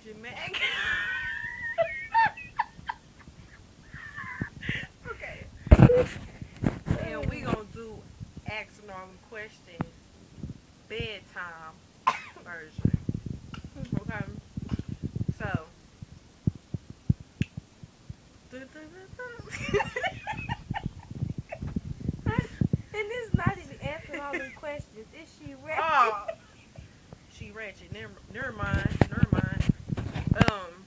Midget Mac. Okay. And we gonna do asking all them questions bedtime version. Okay. So And it's not even asking all them questions. Is she ready? oh, she ratchet. Never mind. Never mind. Um.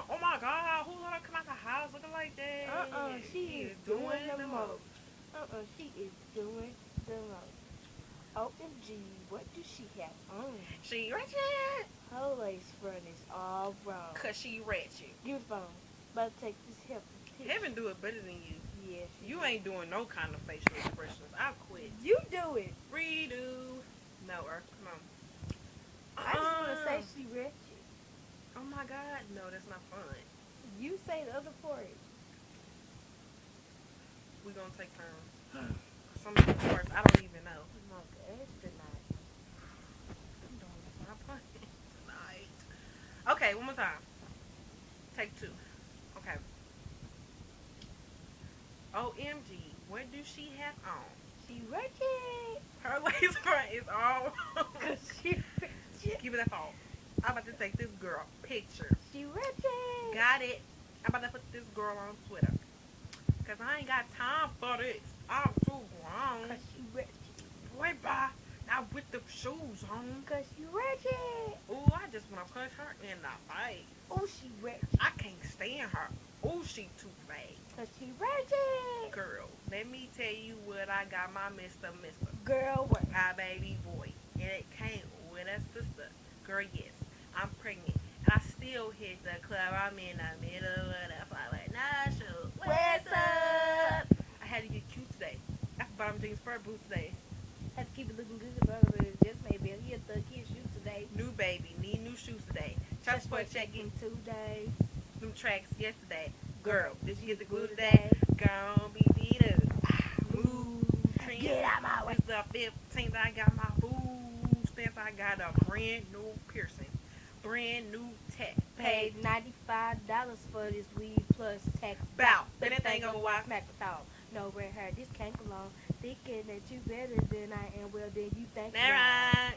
Oh my God. Who let her come out the house looking like that? She is doing the most. She is doing the most. OMG, what does she have on? She ratchet. Her lace front is all wrong. Cause she ratchet. Give the phone. About to take this help. Heaven do it better than you. Yes. You ain't doing no kind of facial expressions. I quit. You do it. Redo. No, Earth. Come on. I just want to say she ratchet. Oh my God. No, that's not fun. You say the other part. We gonna take turns. Some of the parts I don't even know. Oh my gosh, tonight. Don't stop playing tonight. Okay, one more time. Take two. Okay. OMG, what do she have on? She ratchet. Her lace front is all Cause she ratchet. Give me that phone. I'm about to take this girl picture. She ratchet. Got it. I'm about to put this girl on Twitter. Cause I ain't got time for this. I'm too grown. Cause she ratchet. Boy, bye. Not with the shoes on. Cause she ratchet. Ooh, I just wanna punch her in the face. Oh, she ratchet. I can't stand her. Ooh, she too fake. Cause she ratchet. Girl, let me tell you what I got my Mr. Girl, what? My baby boy. And it came with a sister. Girl, yes, I'm pregnant. And I still hit the club. I'm in the middle of the flight. Nah, show. What's up? I had to get cute today. That's bottom jeans fur boots today. Had to keep it looking good, but just maybe he had the kid shoot today. New baby. Need new shoes today. Child support check in 2 days. Them tracks yesterday. Girl, did you get the glue today? Gonna be beat up. Move. Get out my way. It's the 15th. I got my food stamps. I got a brand new piercing. Brand new tech. Paid $95 for this weed plus tax. Bow. Then that thing over why? Smack the thought. No red hair. This can't belong. Thinking that you better than I am. Well, then you think. All right.